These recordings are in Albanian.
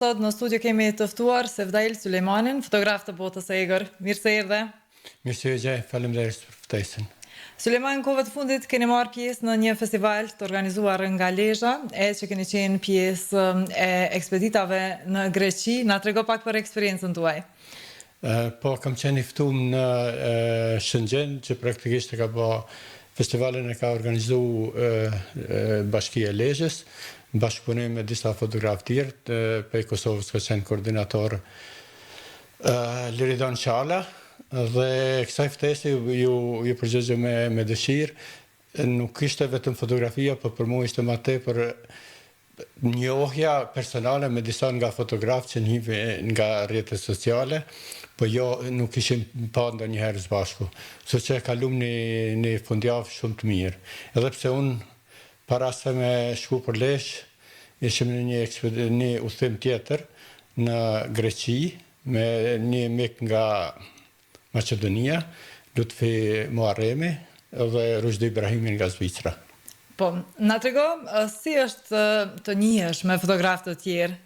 Sot në studio kemi të ftuar Sevdail Sulejmanin, fotograf të botës e egër. Mirë se erdhe. Mirë se gjej, faleminderit për ftesën. Sulejman, kohëve të fundit keni marrë pjesë në një festival të organizuar nga Lezhë, që keni qenë pjesë e ekspeditave në Greqi. Na trego pak për eksperiencën tuaj. Po, kam qenë i ftuar në Shëngjën, që praktikisht e ka bë festivalin e ka organizu Bashkia e Lezhës, bashkëpunim me disa fotografë tjerë, për Kosovës ka qenë koordinator Liridon Qala, dhe kësaj ftese ju përgjigjë me dëshirë. Nuk ishte vetëm fotografia, por për mua ishte më tepër njohja personale me disa nga fotografë që njihen nga rrjetet sociale, po jo nuk ishim pa ndonjëherë së bashku. Kështu që kalum një fundjavë shumë të mirë. Edhe pse unë para se me shku për Lezhë, ishim në një udhim tjetër në Greqi, me një mik nga Maqedonia, Lutfi Muharremi dhe Rushdi Ibrahimi nga Zvicra. Po, na trego, si është të njihesh me fotografë të tjerë?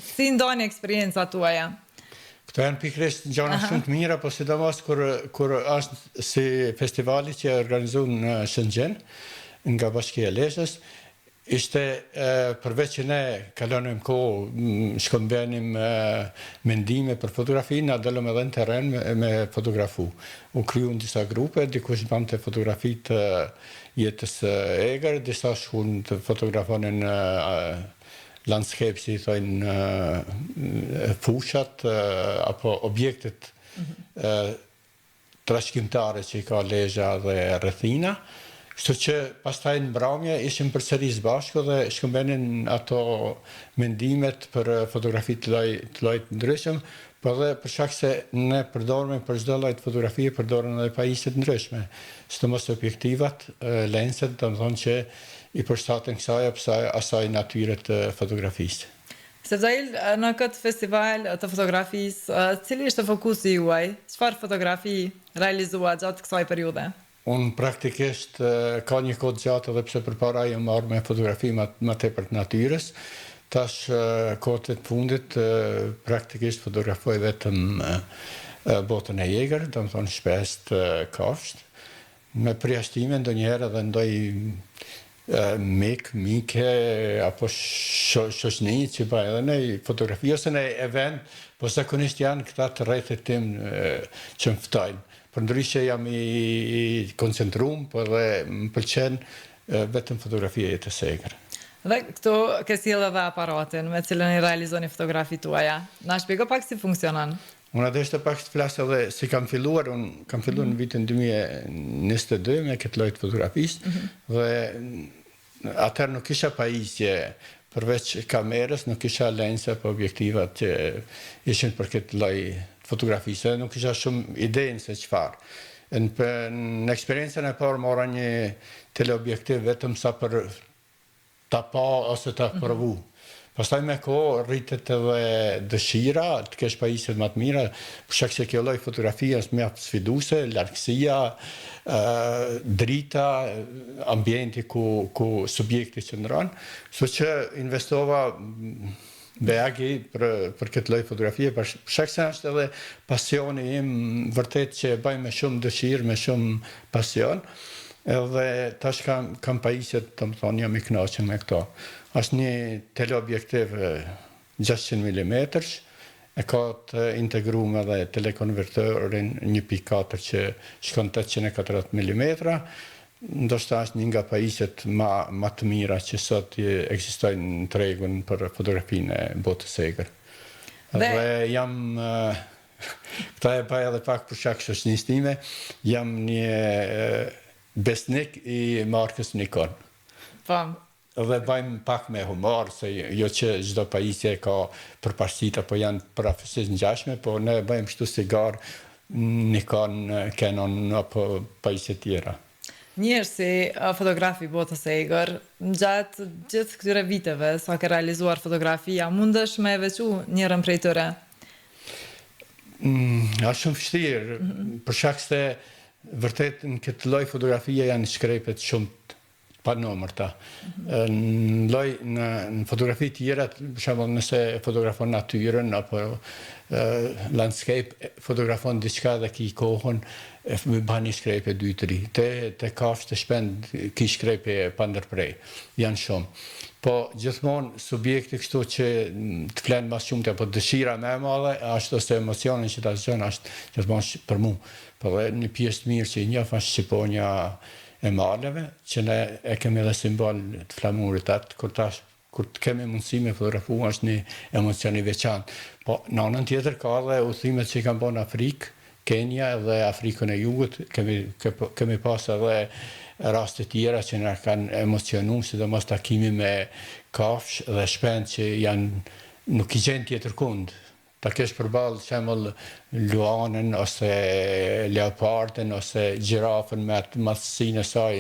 Si ndoni eksperiencat tuaja? Këto janë pikërisht gjëra shumë të mira, po sidomos kur është si festivali që organizuar në Shëngjën nga Bashkia e Lezhës, ishte përveç që ne kalonim kohë, shkëmbenim mendime për fotografi, na dalëm edhe në terren me fotografu. U kriju në disa grupe, dikush bante fotografi të jetës egër, disa shkun të fotografonin landscape, si i thojnë fushat, apo objektet trashëgimtare që i ka Lezhë dhe rrethina. Kështu që pastaj në mbrëmje ishim përsëri së bashku dhe shkëmbenin ato mendimet për fotografi të llojit të ndryshëm, por edhe për shkak se ne përdorme për çdo lloj fotografie, përdoren edhe pajisje të ndryshme, sidomos objektivat, lenset, domethënë që i përshtaten asaj natyre të fotografisë. Sevdail, në këtë festival të fotografisë, cili ishte fokusi juaj? Çfarë fotografi realizua gjatë kësaj periudhe? Unë praktikisht ka një kohë gjatë edhe pse përpara jam marrë me fotografi më tepër të natyrës. Tash kohët e fundit praktikisht fotografoj vetëm botën e egër, domethënë shpesh kafshë. Me përjashtime ndonjëherë edhe ndoj mike apo shoqëni që bëj edhe në fotografi ose në event, po zakonisht janë këta të rrethit tim që më ftojnë. Për ndryshe jam i koncentruar, por edhe më pëlqen vetëm fotografia jetës së egër. Dhe këtu ke sjellë edhe aparatin me cilën i realizoni fotografitë tuaja. Na shpjego pak si funksionon. Unë deshte pak të flas edhe si kam filluar, unë kam filluar në vitin 2022 me këtë lloj fotografisë, dhe atëherë nuk kisha pajisje përveç kamerës, nuk kisha lensa apo objektivat që ishin për këtë lloj fotografisë, nuk kisha shumë idenë se çfarë. Në eksperiencën e parë mora një teleobjektiv vetëm sa për ta pa ose ta provu. Pastaj me kohë rritet edhe dëshira të kesh pajisjet më të mira, për shkak se kjo lloj fotografie është mjaft sfiduese, largësia, drita, ambienti ku subjekti qëndron, kështu që investova beagi për këtë lloj fotografie, për shkak se është edhe pasioni im vërtet që e bëj me shumë dëshirë, me shumë pasion, edhe tash kam pajisjet, domethënë jam i kënaqur me këto. Është një teleobjektiv 600 mm, e ka të integruar edhe telekonvertorin 1.4 që shkon 840 mm, ndoshta është një nga pajisjet më të mira që sot ekzistojnë në tregun për fotografinë e botës së egër. Dhe jam këta e bëj edhe pak për shkak shoqënisë time, jam një besnik i markës Nikon. Po. Dhe bëjmë pak me humor, se jo që çdo pajisje ka përparësitë apo janë përafësisht ngjashme, po ne bëjmë kështu sigar Nikon, Canon apo pajisje tjera. Njëherë si fotografi botës e egër, gjatë gjithë këtyre viteve sa ke realizuar fotografia, mundesh me veçu njërën prej tyre? Është shumë vështirë, për shkak se vërtet në këtë lloj fotografie janë shkrepet shumë pa numërta. Në fotografi tjera, për shembull nëse fotografon natyrën apo landscape, fotografon diçka dhe ki kohën, bën një shkrepje 2-3. Te kafshë të shpend ki shkrepje pa ndërprej. Janë shumë. Po gjithmonë subjekti kështu që të flenë mas shumëte, po dëshira me madhe, ashtë ose emocionin që ta zgjën, ashtë gjithmonë për mu. Po dhe një pjesë të mirë që i njëf është shqiponja e maleve, që ne e kemi edhe simbol të flamurit atë, kur të kemi mundësi me fotografu, është një emocion i veçantë. Po në anën tjetër ka edhe udhëtimet që i kanë bërë në Afrikë, Kenya dhe Afrikën e Jugut, kemi pas edhe raste tjera që na kanë emocionu, sidomos takimi me kafshë dhe shpend që nuk i gjenë tjetër kund. Ta kesh përballë shembull luanën ose leopardën ose gjirafën me atë madhësinë e saj,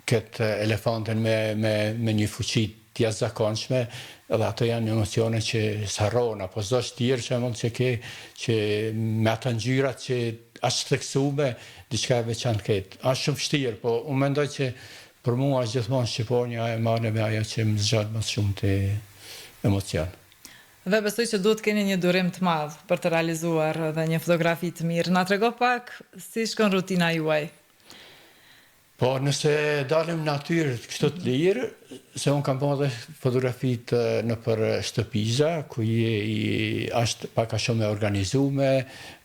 këtë elefantën me një fuqi të jashtëzakonshme, edhe ato janë emocione që s'harron, apo çdo shtirë shembull që me ato ngjyrat që është theksume, diçka e veçantë ketë. Është shumë vështirë, po unë mendoj që për mua është gjithmonë shqiponja e maleve ajo që më zgjat më shumë të emocion. Dhe besoj që duhet keni një durim të madh për të realizuar dhe një fotografi të mirë. Na trego pak si shkon rutina juaj? Po nëse dalim natyrë kështu të lirë, se unë kam bërë edhe fotografit në për shtëpiza, ku është pak a shumë e organizume,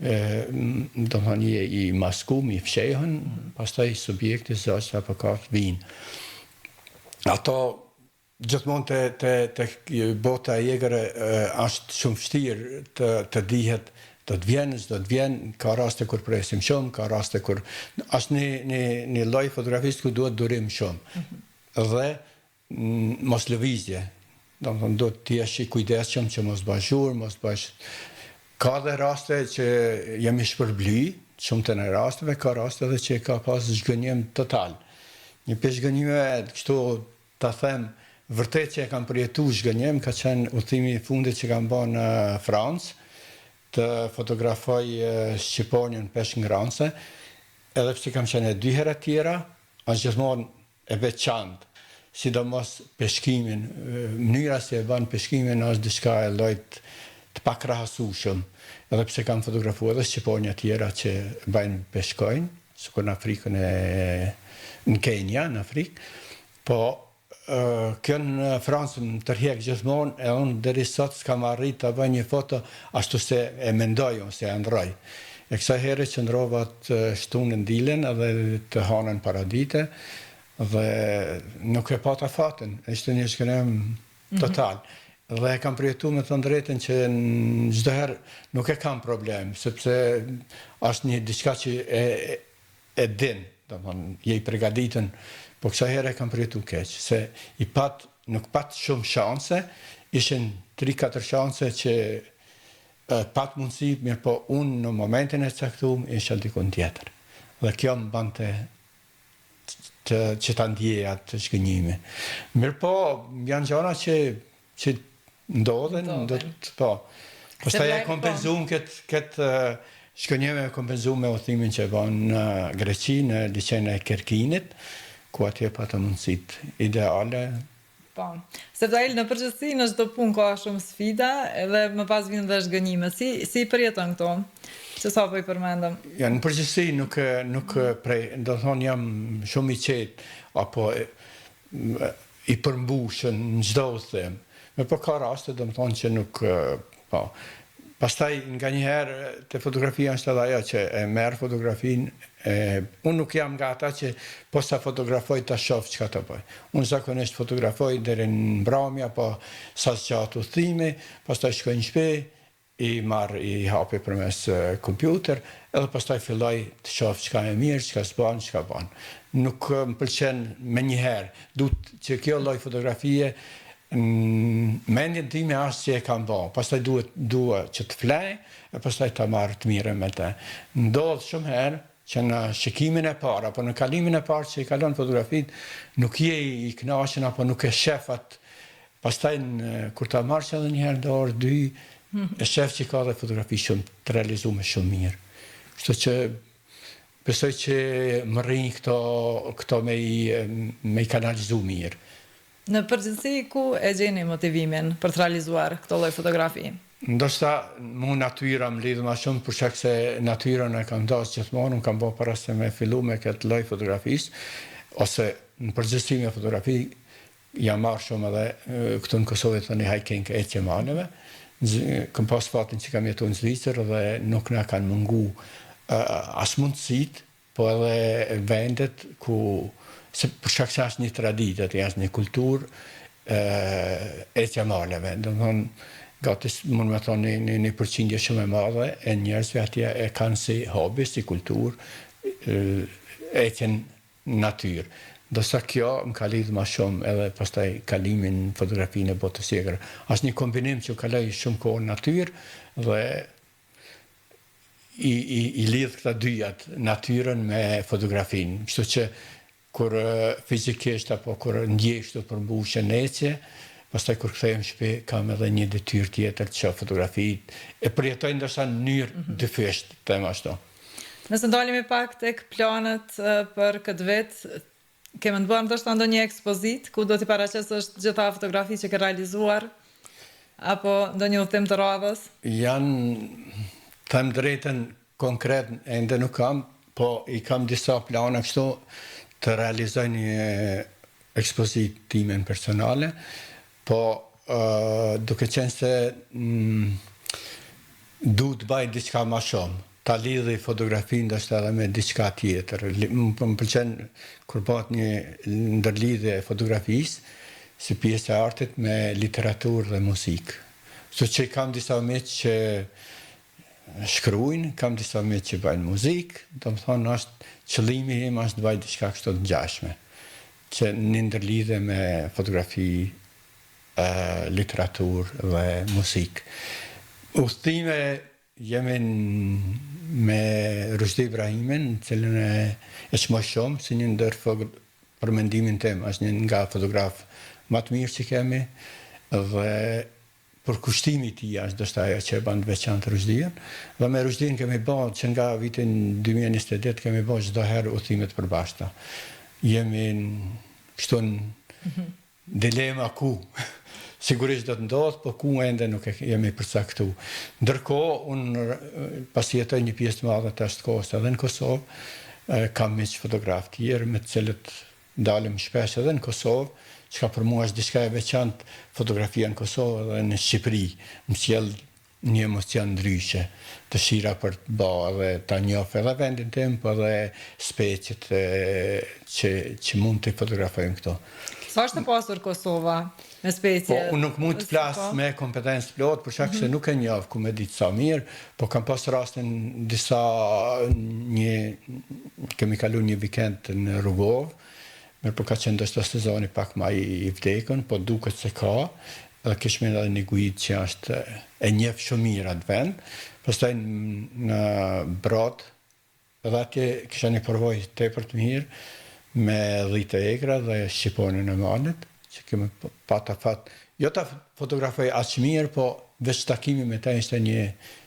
do të thonë i maskum, i fshehën, pastaj subjekti zaqë apo kafë vinë. Ato gjithmonë të bota e jegëre është shumë vështirë të dihet, do të vjen, ka raste kur presim shumë, ka raste kur është një lloj fotografisë ku duhet durim shumë. Dhe mos lëvizje. Do të thonë duhet të jesh i kujdesshëm që mos bësh zhurmë, mos bësh. Ka dhe raste që jemi shpërbly, shumë të në rasteve, ka raste edhe që ka pas zhgënjim total. Një pjesë zhgënjime kështu ta them vërtet që e kam përjetu zhgënjim, ka qenë udhëtimi i fundit që kam bërë në Francë, të fotografoj shqiponjën peshë ngranëse, edhe pse kam qenë 2 herë tjera, është gjithmonë e veçantë, sidomos peshkimin, mënyra si e bën peshkimin është diçka e llojit të pakrahasueshëm, edhe pse kam fotografuar edhe shqiponja tjera që bëjnë peshkojnë, sikur në Afrikën në Kenya, në Afrikë, po kjo në Francë më tërhek gjithmonë, e unë deri sot s'kam arrit të bëj një foto ashtu se e mendoj, ose e ndroj. E kësa herë që ndrova të shtunën dilen edhe të hanën paradite, dhe nuk e pata fatin, ishte një shkënem total. Dhe e kam përjetu me të drejtën që në çdo herë nuk e kam problem, sepse është një diçka që e din, je i përgatitën. Po kësa herë e kam përjetu keq, se nuk pat shumë shanse, ishin 3-4 shanse që pat mundësi, mirë po unë në momentin e caktuar isha dikun tjetër. Dhe kjo më bante që ta ndjeja të shgënjimi. Mirë po, janë gjëra që ndodhen, po. Pastaj e kompenzum këtë shgënjime e kompenzum me udhëtimin që e bën në Greqi, në liçenin e Kerkinit, ku atje pa të mundësit ideale. Po. Seftail, në përgjithësi në çdo punë ka shumë sfida, edhe më pas vinë dhe zhgënjime. Si përjeton këto? Që sa po i përmendëm? Ja, në përgjithësi nuk prej, do të thonë jam shumë i qetë, apo i përmbushën në çdo udhëtim. Me po ka raste, do të thonë që nuk, po. Pastaj nga njëherë të fotografia është edhe ajo që e merr fotografinë, unë nuk jam nga ata që posa fotografoj ta shoh çka të bëj. Unë zakonisht fotografoj deri në mbrëmje apo sa gjatë udhëtimi, pastaj shkoj në shtëpi, i hapi përmes kompjuter, edhe pastaj filloj të shoh çka e mirë, çka s'bën, çka bën. Nuk më pëlqen menjëherë, duhet që kjo lloj fotografie mendjen time është që e kam bërë, pastaj dua që të flej, e pastaj ta marr të mirë me të. Ndodh shumë herë që në shikimin e parë, apo në kalimin e parë që i kalon fotografit, nuk je i kënaqur apo nuk e shef atë. Pastaj kur ta marrësh edhe një herë dorë, 2, e shef që ka dhe fotografi shumë të realizuar shumë mirë. Kështu që besoj që më rrinj këto me i kanalizu mirë. Në përgjithësi, ku e gjeni motivimin për të realizuar këto lloj fotografi? Ndoshta mu natyra më lidhë ma shumë për shkak se natyrën e kam dasë gjithmonë, unë kam bo para se me fillu me këtë lloj fotografisë, ose në përgjithësi me fotografi jam marrë shumë edhe këtu në Kosovë thoni hiking e qemaneve. Kam pas fatin që kam jetu në Zvicër dhe nuk na kanë mungu as mundësit, po edhe vendet ku, se për shkak se është një traditë, është një kulturë e qemaneve. Do të thonë, gati mund me thonë një përqindje shumë e madhe e njerëzve atje e kanë si hobi, si kulturë, ecjen natyrë. Dërsa kjo më ka lidhë ma shumë edhe pastaj kalimin fotografinë e botës egër. Është një kombinim që kaloj shumë kohë natyrë dhe i lidhë këta dyjat, natyrën me fotografinë. Kështu që kur fizikisht apo kur ndjeshtu përmbushë në ecje, pastaj kur kthehem shtëpi kam edhe një detyrë tjetër që fotografitë e përjetoj ndoshta në mënyrë dyfisht, them ashtu. Nëse ndalemi pak tek planet për këtë vit, kemë të bërë ndoshta ndonjë ekspozit ku do t'i paraqesësh gjitha fotografi që ke realizuar apo ndonjë udhtim të radhës? Them drejtën konkret ende nuk kam, po i kam disa plana kështu të realizoj një ekspozit timen personale, po duke qenë se du të baj diçka ma shumë. Ta lidhi fotografinë ndoshta edhe me diçka tjetër. Më pëlqen kur bëhet një ndërlidhje e fotografisë si pjesë e artit me literaturë dhe muzikë. Kështu që kam disa miq që shkruajnë, kam disa miq që bëjnë muzikë, domethënë qëllimi im është të bëj diçka kështu të ngjashme, që një ndërlidhje me fotografi, literaturë dhe muzikë. Udhëtime jemi me Rushdi Ibrahimin, cilën e shmoj shumë, si një ndër për mendimin tim, është një nga fotograf më të mirë që kemi, dhe për kushtimi ti është dështë ajo që e banë veçantë Rushdien, dhe me Rushdien kemi bërë që nga vitin 2028 kemi bërë çdo herë udhëtimet përbashkëta. Jemi kështu në dilema ku. Sigurisht do të ndodhë, po ku ende nuk jemi përcaktu. Ndërkohë, unë pasi jetoj një pjesë të madhe të ashtë kohës edhe në Kosovë, kam miq fotograf tjerë me të cilët dalim shpesh edhe në Kosovë, që ka për mua është diçka e veçantë fotografia në Kosovë dhe në Shqipëri, më sjell një emocion ndryshe, dëshira për të bërë dhe ta njoh edhe vendin tim, po edhe specit që mund të fotografojmë këto. Sa është e pasur Kosova me specie? Po, unë nuk mund të flas me kompetencë plot, për shkak se nuk e njoh ku me ditë sa mirë, po kam pas rastin kemi kalu një vikend në Rugov, mirë po ka qenë ndoshta sezoni pak më i vdekën, po duket se ka, dhe kishme edhe një guid që është e njeh shumë mirë atë vend, pastaj në Brod, edhe atje kisha një përvojë tepër të mirë, me dhite egra dhe shqiponin e malit, që kemi pata fat, jo ta fotografoj aq mirë, po veç takimi me ta ishte një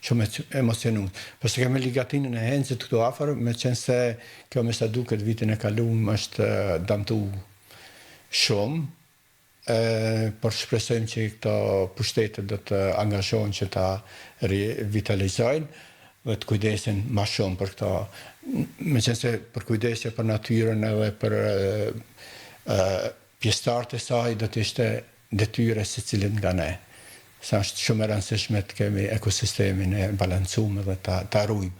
shumë emocionues. Pasi kemi ligatinën e Hencit këtu afër, me qenë se kjo me sa duket vitin e kaluar është damtu shumë, por shpresojmë që këto pushtetet do të angazhohen që ta revitalizojnë dhe të kujdesin ma shumë për këto. Me qenë se për kujdesje për natyrën edhe për pjesëtarët e saj do të ishte detyre secilin nga ne. Sa është shumë e rëndësishme të kemi ekosistemin e balancuar dhe ta ruajmë.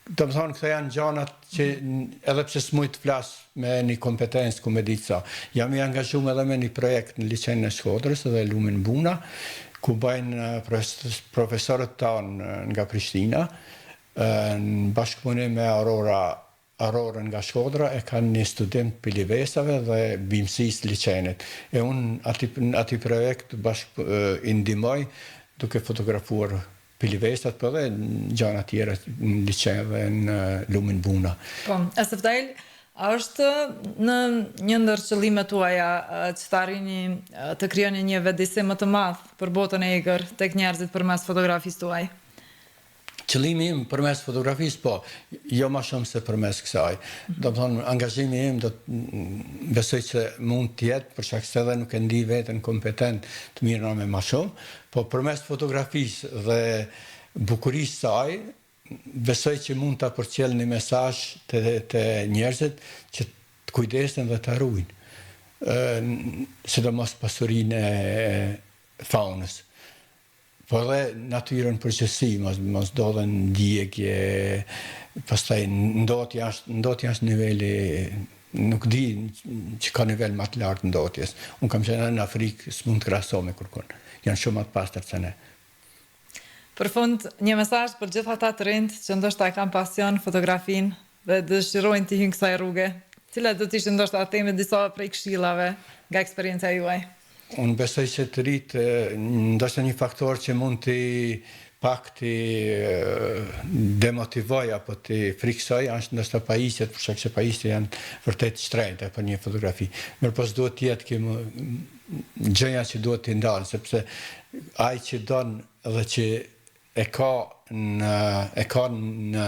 Do të thonë, këto janë gjanat që edhe pse s'muj të flas me një kompetencë ku me ditë sa. Jam i angazhuar edhe me një projekt në licein e Shkodrës dhe Lumin Buna, ku bajnë profesorët tanë nga Prishtina, në bashkëpunim me Aurorën nga Shkodra, e kanë një studim të pilivesave dhe bimësisë liçenit. E unë ati projekt i ndihmoj duke fotografuar pilivesat, për dhe gjana tjera në liçen dhe në Lumin Buna. Po, Estefdajl, është në një ndër qëllimet tuaja që të arrini të krijoni një vetëdijsim më të madh për botën e egër tek njerëzit përmes fotografisë tuaj? qëllimi im përmes fotografisë, po, jo ma shumë se përmes kësaj. Do të thonë, angazhimi im do të besoj që mund të jetë, për shkak se edhe nuk e ndi veten kompetent të mirë me ma shumë, po përmes fotografisë dhe bukurisë saj, besoj që mund të përcjell një mesazh të njerëzit që të kujdesen dhe të ruajnë. Sidomos pasurinë e faunës. Po edhe natyrën përgjithësi, mos ndodhen djegje, pastaj ndotja është niveli, nuk di që ka nivel më të lartë ndotjes. Unë kam qenë në Afrikë, s'mund të krahasohem me kurkun. Janë shumë më të pastër se ne. Për fund, një mesazh për gjithë ata të rinjt që ndoshta kanë pasion fotografinë dhe dëshirojnë të hyjnë kësaj rruge. Cilat do të ishte ndoshta atemi disa prej këshillave nga eksperjenca juaj? Unë besoj që të rritë, ndoshta një faktor që mund të demotivoj apo të friksoj, është ndoshta pajisjet, për shkak se pajisjet janë vërtet shtrenjta për një fotografi. Mirëpo duhet të jetë gjëja që duhet të ndalë, sepse ai që don dhe që e ka në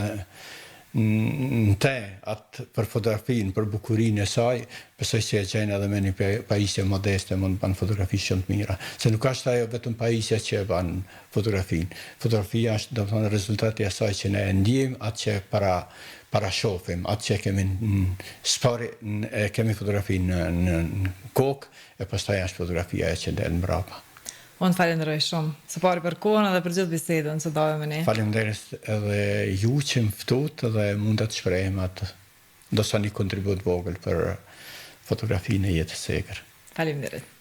te atë për fotografinë, për bukurinë e saj, besoj që e gjenë edhe me një pajisje modeste, mund të banë fotografi shumë të mira. Se nuk është ajo vetëm pajisja që e banë fotografinë. Fotografia është, do të thonë, rezultati i asaj që ne e ndjejmë, atë që para shohim, atë që kemi fotografinë në kokë, e pastaj është fotografia që del mbrapa. Unë falenderoj shumë, së pari për kohën edhe për gjithë bisedën që dave me ne. Faleminderit edhe ju që më ftut dhe mund të shprehim atë ndoshta një kontribut vogël për fotografinë e jetës së egër. Faleminderit.